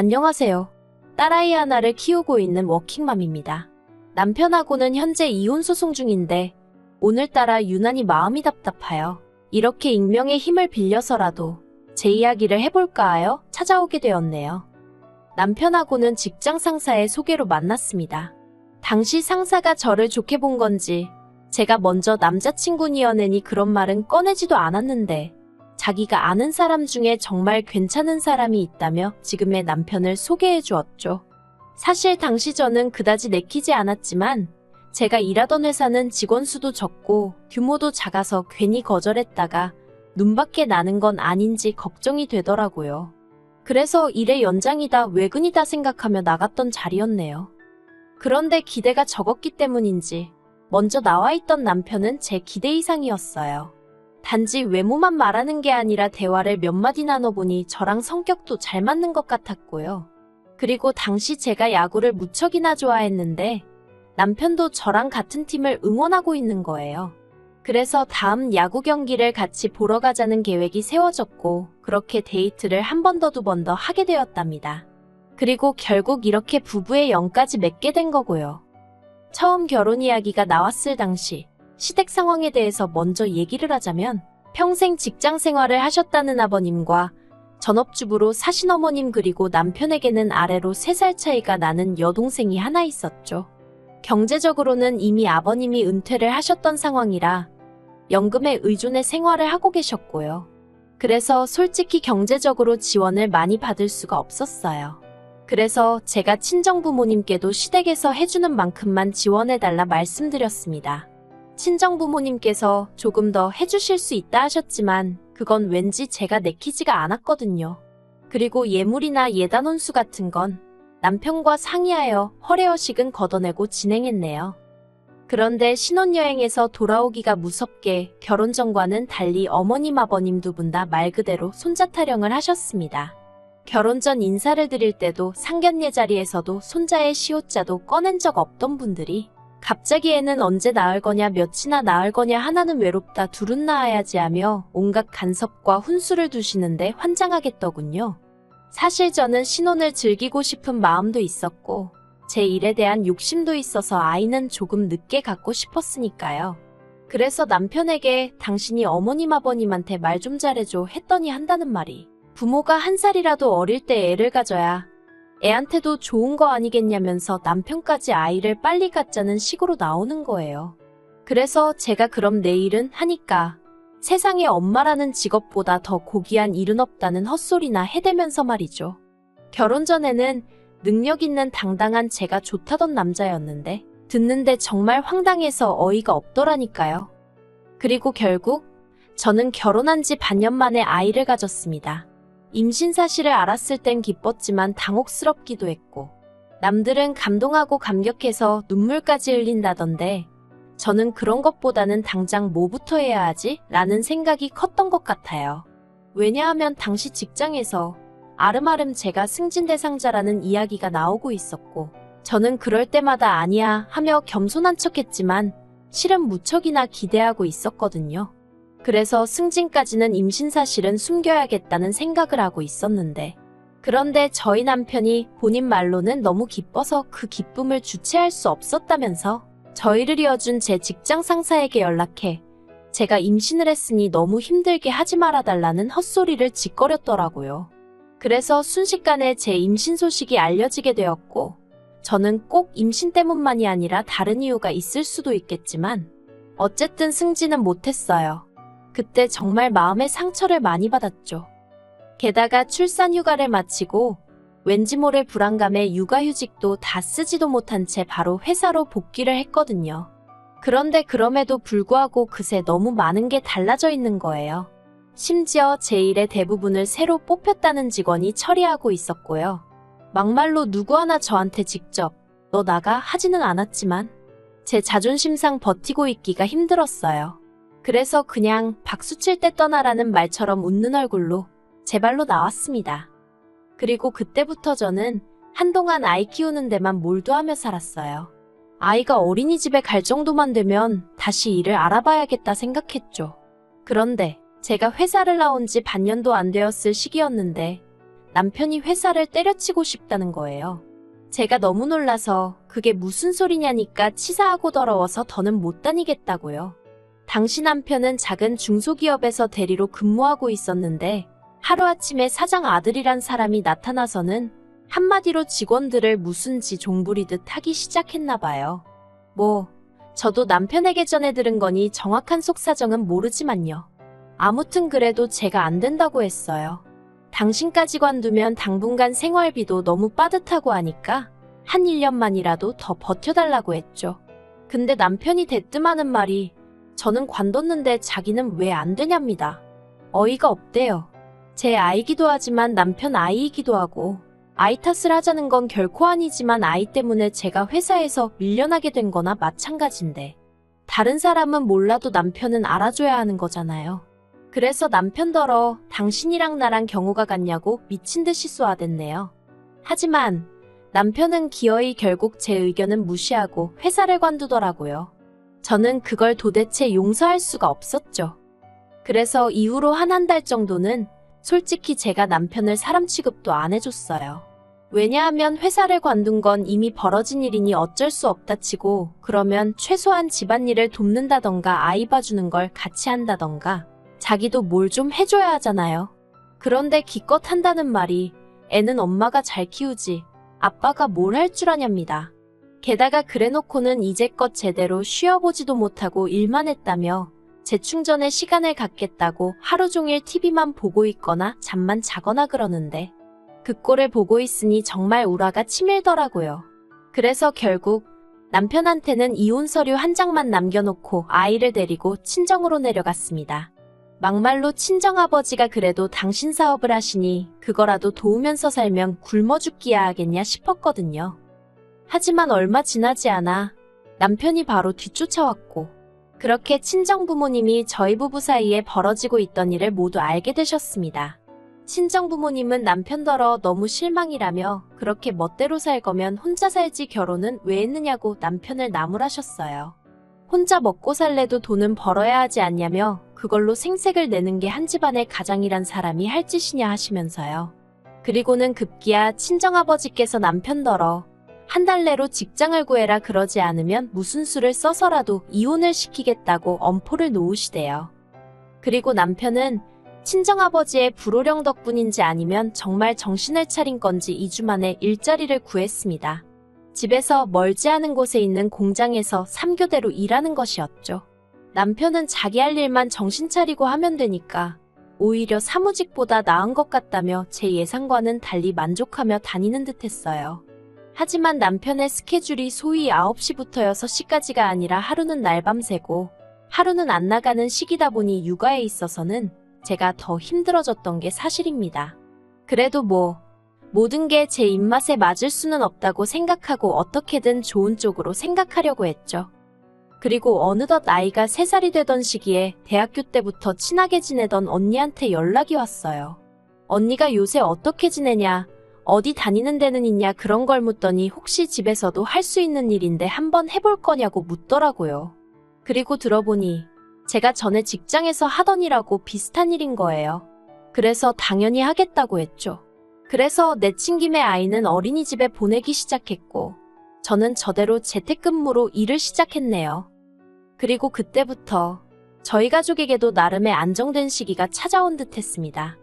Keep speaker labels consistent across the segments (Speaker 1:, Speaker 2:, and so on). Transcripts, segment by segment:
Speaker 1: 안녕하세요. 딸아이 하나를 키우고 있는 워킹맘입니다. 남편하고는 현재 이혼 소송 중인데 오늘따라 유난히 마음이 답답하여 이렇게 익명의 힘을 빌려서라도 제 이야기를 해볼까 하여 찾아오게 되었네요. 남편하고는 직장 상사의 소개로 만났습니다. 당시 상사가 저를 좋게 본 건지 제가 먼저 남자친구니어내니 그런 말은 꺼내지도 않았는데 자기가 아는 사람 중에 정말 괜찮은 사람이 있다며 지금의 남편을 소개해 주었죠. 사실 당시 저는 그다지 내키지 않았지만 제가 일하던 회사는 직원 수도 적고 규모도 작아서 괜히 거절했다가 눈밖에 나는 건 아닌지 걱정이 되더라고요. 그래서 일의 연장이다 외근이다 생각하며 나갔던 자리였네요. 그런데 기대가 적었기 때문인지 먼저 나와 있던 남편은 제 기대 이상이었어요. 단지 외모만 말하는 게 아니라 대화를 몇 마디 나눠보니 저랑 성격도 잘 맞는 것 같았고요. 그리고 당시 제가 야구를 무척이나 좋아했는데 남편도 저랑 같은 팀을 응원하고 있는 거예요. 그래서 다음 야구 경기를 같이 보러 가자는 계획이 세워졌고 그렇게 데이트를 한 번 더 두 번 더 하게 되었답니다. 그리고 결국 이렇게 부부의 영까지 맺게 된 거고요. 처음 결혼 이야기가 나왔을 당시 시댁 상황에 대해서 먼저 얘기를 하자면 평생 직장 생활을 하셨다는 아버님과 전업주부로 사신 어머님 그리고 남편에게는 아래로 3살 차이가 나는 여동생이 하나 있었죠. 경제적으로는 이미 아버님이 은퇴를 하셨던 상황이라 연금에 의존해 생활을 하고 계셨고요. 그래서 솔직히 경제적으로 지원을 많이 받을 수가 없었어요. 그래서 제가 친정부모님께도 시댁에서 해주는 만큼만 지원해달라 말씀드렸습니다. 친정부모님께서 조금 더 해주실 수 있다 하셨지만 그건 왠지 제가 내키지가 않았거든요. 그리고 예물이나 예단 혼수 같은 건 남편과 상의하여 허례허식은 걷어내고 진행했네요. 그런데 신혼여행에서 돌아오기가 무섭게 결혼 전과는 달리 어머님 아버님 두 분 다 말 그대로 손자 타령을 하셨습니다. 결혼 전 인사를 드릴 때도 상견례 자리에서도 손자의 시옷자도 꺼낸 적 없던 분들이 갑자기 애는 언제 낳을 거냐 몇이나 낳을 거냐 하나는 외롭다 둘은 낳아야지 하며 온갖 간섭과 훈수를 두시는데 환장하겠더군요. 사실 저는 신혼을 즐기고 싶은 마음도 있었고 제 일에 대한 욕심도 있어서 아이는 조금 늦게 갖고 싶었으니까요. 그래서 남편에게 당신이 어머님 아버님한테 말 좀 잘해줘 했더니 한다는 말이 부모가 1살이라도 어릴 때 애를 가져야 애한테도 좋은 거 아니겠냐면서 남편까지 아이를 빨리 갖자는 식으로 나오는 거예요. 그래서 제가 그럼 내일은 하니까 세상에 엄마라는 직업보다 더 고귀한 일은 없다는 헛소리나 해대면서 말이죠. 결혼 전에는 능력 있는 당당한 제가 좋다던 남자였는데 듣는데 정말 황당해서 어이가 없더라니까요. 그리고 결국 저는 결혼한 지 반년 만에 아이를 가졌습니다. 임신 사실을 알았을 땐 기뻤지만 당혹스럽기도 했고 남들은 감동하고 감격해서 눈물까지 흘린다던데 저는 그런 것보다는 당장 뭐부터 해야 하지? 라는 생각이 컸던 것 같아요. 왜냐하면 당시 직장에서 아름아름 제가 승진대상자라는 이야기가 나오고 있었고 저는 그럴 때마다 아니야 하며 겸손한 척했지만 실은 무척이나 기대하고 있었거든요. 그래서 승진까지는 임신 사실은 숨겨야겠다는 생각을 하고 있었는데 그런데 저희 남편이 본인 말로는 너무 기뻐서 그 기쁨을 주체할 수 없었다면서 저희를 이어준 제 직장 상사에게 연락해 제가 임신을 했으니 너무 힘들게 하지 말아달라는 헛소리를 짓거렸더라고요. 그래서 순식간에 제 임신 소식이 알려지게 되었고 저는 꼭 임신 때문만이 아니라 다른 이유가 있을 수도 있겠지만 어쨌든 승진은 못했어요. 그때 정말 마음의 상처를 많이 받았죠. 게다가 출산 휴가를 마치고 왠지 모를 불안감에 육아휴직도 다 쓰지도 못한 채 바로 회사로 복귀를 했거든요. 그런데 그럼에도 불구하고 그새 너무 많은 게 달라져 있는 거예요. 심지어 제 일의 대부분을 새로 뽑혔다는 직원이 처리하고 있었고요. 막말로 누구 하나 저한테 직접 너 나가 하지는 않았지만 제 자존심상 버티고 있기가 힘들었어요. 그래서 그냥 박수 칠 때 떠나라는 말처럼 웃는 얼굴로 제 발로 나왔습니다. 그리고 그때부터 저는 한동안 아이 키우는 데만 몰두하며 살았어요. 아이가 어린이집에 갈 정도만 되면 다시 일을 알아봐야겠다 생각했죠. 그런데 제가 회사를 나온 지 반년도 안 되었을 시기였는데 남편이 회사를 때려치고 싶다는 거예요. 제가 너무 놀라서 그게 무슨 소리냐니까 치사하고 더러워서 더는 못 다니겠다고요. 당시 남편은 작은 중소기업에서 대리로 근무하고 있었는데 하루아침에 사장 아들이란 사람이 나타나서는 한마디로 직원들을 무슨 지 종부리듯 하기 시작했나 봐요. 저도 남편에게 전해 들은 거니 정확한 속사정은 모르지만요. 아무튼 그래도 제가 안 된다고 했어요. 당신까지 관두면 당분간 생활비도 너무 빠듯하고 하니까 한 1년만이라도 더 버텨달라고 했죠. 근데 남편이 대뜸하는 말이 저는 관뒀는데 자기는 왜 안 되냐입니다. 어이가 없대요. 제 아이기도 하지만 남편 아이이기도 하고 아이 탓을 하자는 건 결코 아니지만 아이 때문에 제가 회사에서 밀려나게 된 거나 마찬가지인데 다른 사람은 몰라도 남편은 알아줘야 하는 거잖아요. 그래서 남편더러 당신이랑 나랑 경우가 같냐고 미친 듯이 쏘아댔네요. 하지만 남편은 기어이 결국 제 의견은 무시하고 회사를 관두더라고요. 저는 그걸 도대체 용서할 수가 없었죠. 그래서 이후로 한 달 정도는 솔직히 제가 남편을 사람 취급도 안 해줬어요. 왜냐하면 회사를 관둔 건 이미 벌어진 일이니 어쩔 수 없다 치고 그러면 최소한 집안일을 돕는다던가 아이 봐주는 걸 같이 한다던가 자기도 뭘 좀 해줘야 하잖아요. 그런데 기껏 한다는 말이 애는 엄마가 잘 키우지 아빠가 뭘 할 줄 아냐입니다. 게다가 그래놓고는 이제껏 제대로 쉬어보지도 못하고 일만 했다며 재충전에 시간을 갖겠다고 하루 종일 TV만 보고 있거나 잠만 자거나 그러는데 그 꼴을 보고 있으니 정말 우라가 치밀더라고요. 그래서 결국 남편한테는 이혼 서류 한 장만 남겨놓고 아이를 데리고 친정으로 내려갔습니다. 막말로 친정아버지가 그래도 당신 사업을 하시니 그거라도 도우면서 살면 굶어 죽기야 하겠냐 싶었거든요. 하지만 얼마 지나지 않아 남편이 바로 뒤쫓아왔고 그렇게 친정부모님이 저희 부부 사이에 벌어지고 있던 일을 모두 알게 되셨습니다. 친정부모님은 남편더러 너무 실망이라며 그렇게 멋대로 살 거면 혼자 살지 결혼은 왜 했느냐고 남편을 나무라셨어요. 혼자 먹고 살래도 돈은 벌어야 하지 않냐며 그걸로 생색을 내는 게 한 집안의 가장이란 사람이 할 짓이냐 하시면서요. 그리고는 급기야 친정아버지께서 남편더러 한 달 내로 직장을 구해라 그러지 않으면 무슨 수를 써서라도 이혼을 시키겠다고 엄포를 놓으시대요. 그리고 남편은 친정아버지의 불호령 덕분인지 아니면 정말 정신을 차린 건지 2주 만에 일자리를 구했습니다. 집에서 멀지 않은 곳에 있는 공장에서 3교대로 일하는 것이었죠. 남편은 자기 할 일만 정신 차리고 하면 되니까 오히려 사무직보다 나은 것 같다며 제 예상과는 달리 만족하며 다니는 듯 했어요. 하지만 남편의 스케줄이 소위 9시부터 6시까지가 아니라 하루는 날밤 새고 하루는 안 나가는 시기다 보니 육아에 있어서는 제가 더 힘들어졌던 게 사실입니다. 그래도 모든 게 제 입맛에 맞을 수는 없다고 생각하고 어떻게든 좋은 쪽으로 생각하려고 했죠. 그리고 어느덧 나이가 3살이 되던 시기에 대학교 때부터 친하게 지내던 언니한테 연락이 왔어요. 언니가 요새 어떻게 지내냐, 어디 다니는 데는 있냐 그런 걸 묻더니 혹시 집에서도 할 수 있는 일인데 한번 해볼 거냐고 묻더라고요. 그리고 들어보니 제가 전에 직장에서 하던 일하고 비슷한 일인 거예요. 그래서 당연히 하겠다고 했죠. 그래서 내친김에 아이는 어린이집에 보내기 시작했고 저는 저대로 재택근무로 일을 시작했네요. 그리고 그때부터 저희 가족에게도 나름의 안정된 시기가 찾아온 듯 했습니다.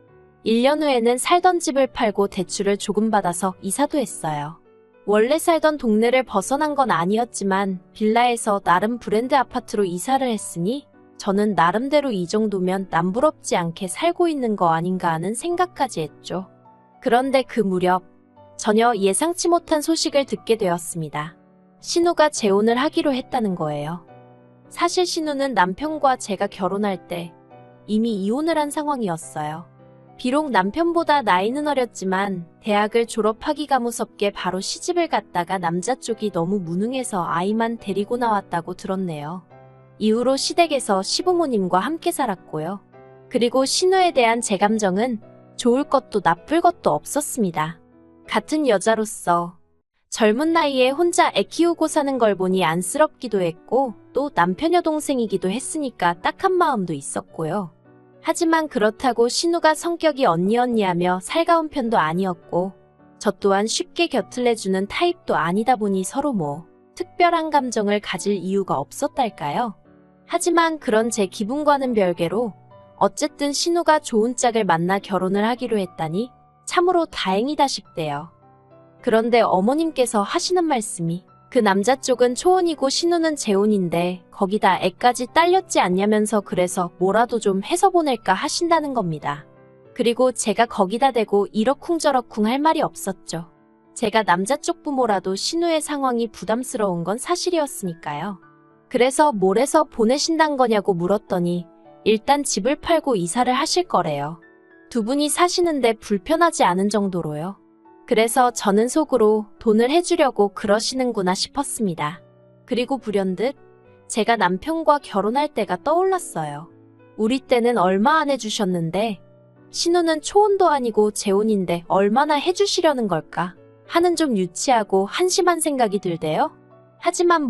Speaker 1: 1년 후에는 살던 집을 팔고 대출을 조금 받아서 이사도 했어요. 원래 살던 동네를 벗어난 건 아니었지만 빌라에서 나름 브랜드 아파트로 이사를 했으니 저는 나름대로 이 정도면 남부럽지 않게 살고 있는 거 아닌가 하는 생각까지 했죠. 그런데 그 무렵 전혀 예상치 못한 소식을 듣게 되었습니다. 신우가 재혼을 하기로 했다는 거예요. 사실 신우는 남편과 제가 결혼할 때 이미 이혼을 한 상황이었어요. 비록 남편보다 나이는 어렸지만 대학을 졸업하기가 무섭게 바로 시집을 갔다가 남자 쪽이 너무 무능해서 아이만 데리고 나왔다고 들었네요. 이후로 시댁에서 시부모님과 함께 살았고요. 그리고 신우에 대한 제 감정은 좋을 것도 나쁠 것도 없었습니다. 같은 여자로서 젊은 나이에 혼자 애 키우고 사는 걸 보니 안쓰럽기도 했고 또 남편 여동생이기도 했으니까 딱한 마음도 있었고요. 하지만 그렇다고 신우가 성격이 언니하며 살가운 편도 아니었고 저 또한 쉽게 곁을 내주는 타입도 아니다 보니 서로 특별한 감정을 가질 이유가 없었달까요? 하지만 그런 제 기분과는 별개로 어쨌든 신우가 좋은 짝을 만나 결혼을 하기로 했다니 참으로 다행이다 싶대요. 그런데 어머님께서 하시는 말씀이 그 남자 쪽은 초혼이고 신우는 재혼인데 거기다 애까지 딸렸지 않냐면서 그래서 뭐라도 좀 해서 보낼까 하신다는 겁니다. 그리고 제가 거기다 대고 이러쿵저러쿵 할 말이 없었죠. 제가 남자 쪽 부모라도 신우의 상황이 부담스러운 건 사실이었으니까요. 그래서 뭘 해서 보내신단 거냐고 물었더니 일단 집을 팔고 이사를 하실 거래요. 두 분이 사시는데 불편하지 않은 정도로요. 그래서 저는 속으로 돈을 해주려고 그러시는구나 싶었습니다. 그리고 불현듯 제가 남편과 결혼할 때가 떠올랐어요. 우리 때는 얼마 안 해주셨는데 신우는 초혼도 아니고 재혼인데 얼마나 해주시려는 걸까 하는 좀 유치하고 한심한 생각이 들대요. 하지만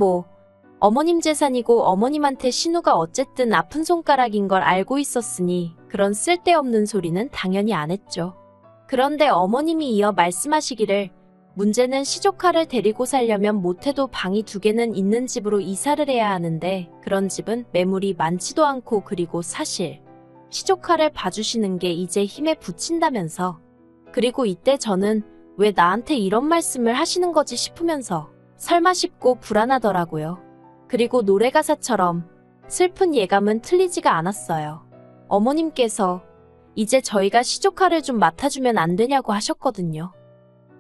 Speaker 1: 어머님 재산이고 어머님한테 신우가 어쨌든 아픈 손가락인 걸 알고 있었으니 그런 쓸데없는 소리는 당연히 안 했죠. 그런데 어머님이 이어 말씀하시기를 문제는 시조카를 데리고 살려면 못해도 방이 2개는 있는 집으로 이사를 해야 하는데 그런 집은 매물이 많지도 않고 그리고 사실 시조카를 봐주시는 게 이제 힘에 부친다면서 그리고 이때 저는 왜 나한테 이런 말씀을 하시는 거지 싶으면서 설마 싶고 불안하더라고요. 그리고 노래가사처럼 슬픈 예감은 틀리지가 않았어요. 어머님께서 이제 저희가 시조카를 좀 맡아주면 안 되냐고 하셨거든요.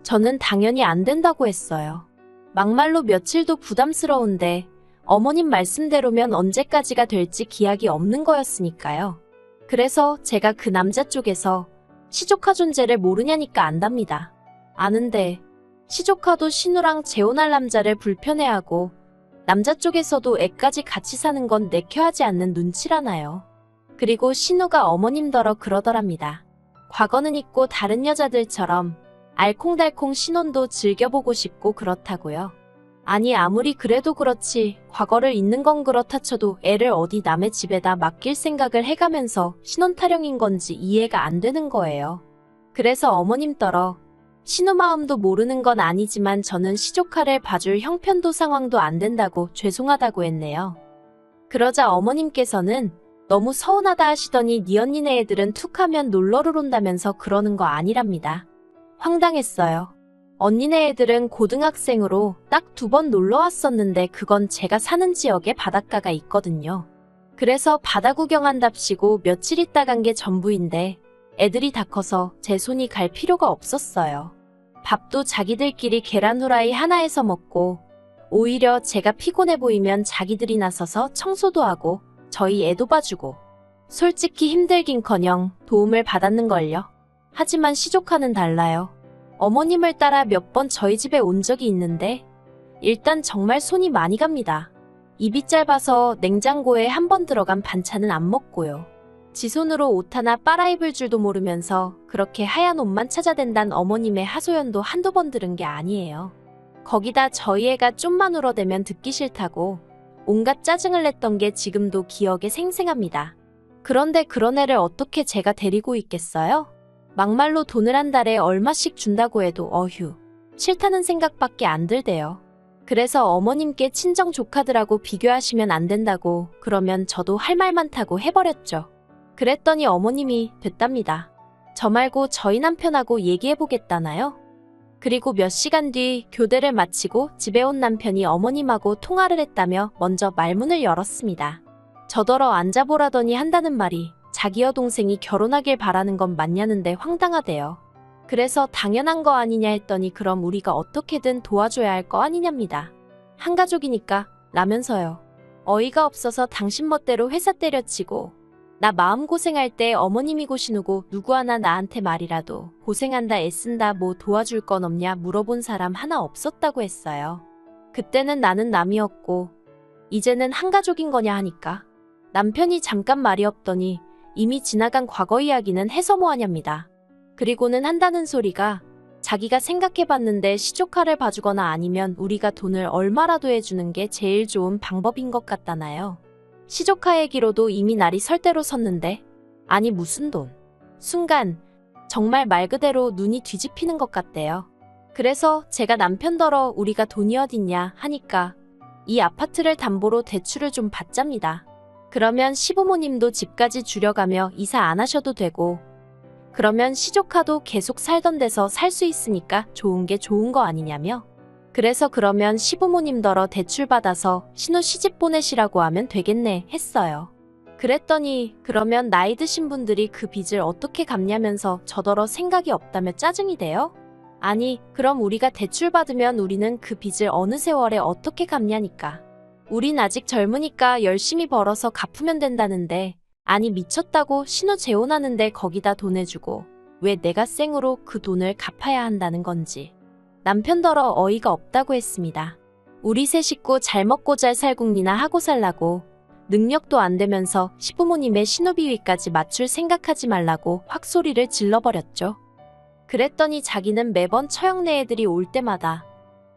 Speaker 1: 저는 당연히 안 된다고 했어요. 막말로 며칠도 부담스러운데 어머님 말씀대로면 언제까지가 될지 기약이 없는 거였으니까요. 그래서 제가 그 남자 쪽에서 시조카 존재를 모르냐니까 안답니다. 아는데 시조카도 신우랑 재혼할 남자를 불편해하고 남자 쪽에서도 애까지 같이 사는 건 내켜하지 않는 눈치라나요. 그리고 신우가 어머님더러 그러더랍니다. 과거는 있고 다른 여자들처럼 알콩달콩 신혼도 즐겨보고 싶고 그렇다고요. 아니 아무리 그래도 그렇지 과거를 잊는 건 그렇다 쳐도 애를 어디 남의 집에다 맡길 생각을 해가면서 신혼 타령인 건지 이해가 안 되는 거예요. 그래서 어머님더러 신우 마음도 모르는 건 아니지만 저는 시조카를 봐줄 형편도 상황도 안 된다고 죄송하다고 했네요. 그러자 어머님께서는 너무 서운하다 하시더니 네 언니네 애들은 툭하면 놀러를 온다면서 그러는 거 아니랍니다. 황당했어요. 언니네 애들은 고등학생으로 딱 2번 놀러 왔었는데 그건 제가 사는 지역에 바닷가가 있거든요. 그래서 바다 구경한답시고 며칠 있다 간 게 전부인데 애들이 다 커서 제 손이 갈 필요가 없었어요. 밥도 자기들끼리 계란 후라이 하나에서 먹고 오히려 제가 피곤해 보이면 자기들이 나서서 청소도 하고 저희 애도 봐주고 솔직히 힘들긴커녕 도움을 받았는걸요. 하지만 시조카는 달라요. 어머님을 따라 몇 번 저희 집에 온 적이 있는데 일단 정말 손이 많이 갑니다. 입이 짧아서 냉장고에 한 번 들어간 반찬은 안 먹고요. 지 손으로 옷 하나 빨아입을 줄도 모르면서 그렇게 하얀 옷만 찾아댄단 어머님의 하소연도 한두 번 들은 게 아니에요. 거기다 저희 애가 좀만 울어대면 듣기 싫다고 온갖 짜증을 냈던 게 지금도 기억에 생생합니다. 그런데 그런 애를 어떻게 제가 데리고 있겠어요? 막말로 돈을 한 달에 얼마씩 준다고 해도 어휴, 싫다는 생각밖에 안 들대요. 그래서 어머님께 친정 조카들하고 비교하시면 안 된다고 그러면 저도 할 말 많다고 해버렸죠. 그랬더니 어머님이 됐답니다. 저 말고 저희 남편하고 얘기해보겠다나요? 그리고 몇 시간 뒤 교대를 마치고 집에 온 남편이 어머님하고 통화를 했다며 먼저 말문을 열었습니다. 저더러 앉아보라더니 한다는 말이 자기 여동생이 결혼하길 바라는 건 맞냐는데 황당하대요. 그래서 당연한 거 아니냐 했더니 그럼 우리가 어떻게든 도와줘야 할 거 아니냐입니다. 한 가족이니까 라면서요. 어이가 없어서 당신 멋대로 회사 때려치고 나 마음고생할 때 어머님이고 신우고 누구 하나 나한테 말이라도 고생한다 애쓴다 뭐 도와줄 건 없냐 물어본 사람 하나 없었다고 했어요. 그때는 나는 남이었고 이제는 한 가족인 거냐 하니까 남편이 잠깐 말이 없더니 이미 지나간 과거 이야기는 해서 뭐하냐입니다. 그리고는 한다는 소리가 자기가 생각해봤는데 시조카를 봐주거나 아니면 우리가 돈을 얼마라도 해주는 게 제일 좋은 방법인 것 같다나요. 시조카 얘기로도 이미 날이 설 대로 섰는데 아니 무슨 돈. 순간 정말 말 그대로 눈이 뒤집히는 것 같대요. 그래서 제가 남편더러 우리가 돈이 어딨냐 하니까 이 아파트를 담보로 대출을 좀 받잡니다. 그러면 시부모님도 집까지 줄여가며 이사 안 하셔도 되고 그러면 시조카도 계속 살던 데서 살 수 있으니까 좋은 게 좋은 거 아니냐며. 그래서 그러면 시부모님더러 대출 받아서 신혼 시집 보내시라고 하면 되겠네 했어요. 그랬더니 그러면 나이 드신 분들이 그 빚을 어떻게 갚냐면서 저더러 생각이 없다며 짜증이 돼요? 아니 그럼 우리가 대출 받으면 우리는 그 빚을 어느 세월에 어떻게 갚냐니까. 우린 아직 젊으니까 열심히 벌어서 갚으면 된다는데 아니 미쳤다고 신호 재혼하는데 거기다 돈 내주고 왜 내가 생으로 그 돈을 갚아야 한다는 건지. 남편더러 어이가 없다고 했습니다. 우리 세 식구 잘 먹고 잘 살궁리나 하고 살라고 능력도 안 되면서 시부모님의 신호비위까지 맞출 생각하지 말라고 확 소리를 질러버렸죠. 그랬더니 자기는 매번 처형네 애들이 올 때마다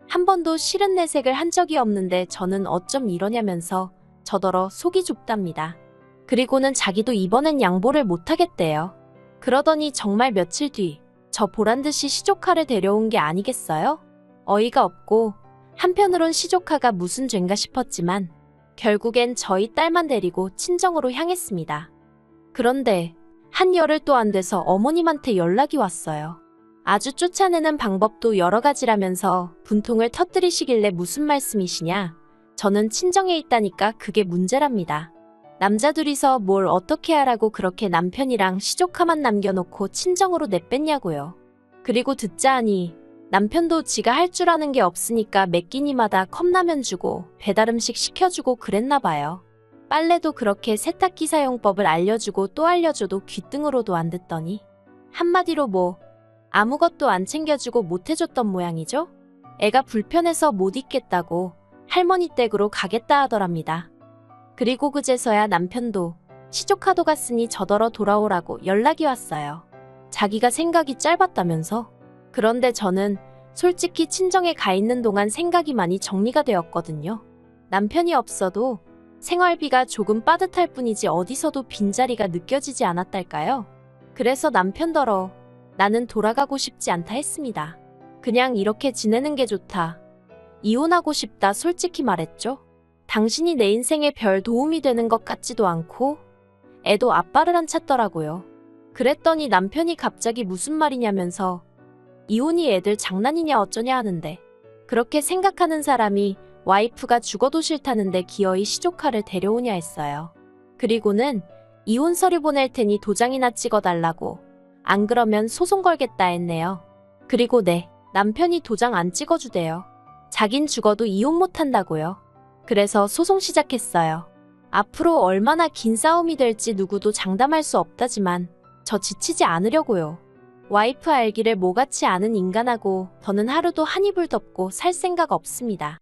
Speaker 1: 한 번도 싫은 내색을 한 적이 없는데 저는 어쩜 이러냐면서 저더러 속이 좁답니다. 그리고는 자기도 이번엔 양보를 못하겠대요. 그러더니 정말 며칠 뒤 저 보란듯이 시조카를 데려온 게 아니겠어요? 어이가 없고 한편으론 시조카가 무슨 죄인가 싶었지만 결국엔 저희 딸만 데리고 친정으로 향했습니다. 그런데 한 열흘 또 안 돼서 어머님한테 연락이 왔어요. 아주 쫓아내는 방법도 여러 가지라면서 분통을 터뜨리시길래 무슨 말씀이시냐? 저는 친정에 있다니까 그게 문제랍니다. 남자 둘이서 뭘 어떻게 하라고 그렇게 남편이랑 시조카만 남겨놓고 친정으로 내뺐냐고요. 그리고 듣자 하니 남편도 지가 할 줄 아는 게 없으니까 매 끼니마다 컵라면 주고 배달음식 시켜주고 그랬나 봐요. 빨래도 그렇게 세탁기 사용법을 알려주고 또 알려줘도 귀등으로도 안 듣더니 한마디로 뭐 아무것도 안 챙겨주고 못해줬던 모양이죠. 애가 불편해서 못 있겠다고 할머니 댁으로 가겠다 하더랍니다. 그리고 그제서야 남편도 시조카도 갔으니 저더러 돌아오라고 연락이 왔어요. 자기가 생각이 짧았다면서. 그런데 저는 솔직히 친정에 가 있는 동안 생각이 많이 정리가 되었거든요. 남편이 없어도 생활비가 조금 빠듯할 뿐이지 어디서도 빈자리가 느껴지지 않았달까요? 그래서 남편더러 나는 돌아가고 싶지 않다 했습니다. 그냥 이렇게 지내는 게 좋다. 이혼하고 싶다 솔직히 말했죠. 당신이 내 인생에 별 도움이 되는 것 같지도 않고 애도 아빠를 안 찾더라고요. 그랬더니 남편이 갑자기 무슨 말이냐면서 이혼이 애들 장난이냐 어쩌냐 하는데 그렇게 생각하는 사람이 와이프가 죽어도 싫다는데 기어이 시조카를 데려오냐 했어요. 그리고는 이혼 서류 보낼 테니 도장이나 찍어달라고 안 그러면 소송 걸겠다 했네요. 그리고 남편이 도장 안 찍어주대요. 자긴 죽어도 이혼 못한다고요. 그래서 소송 시작했어요. 앞으로 얼마나 긴 싸움이 될지 누구도 장담할 수 없다지만 저 지치지 않으려고요. 와이프 알기를 모같이 아는 인간하고 더는 하루도 한 이불 덮고 살 생각 없습니다.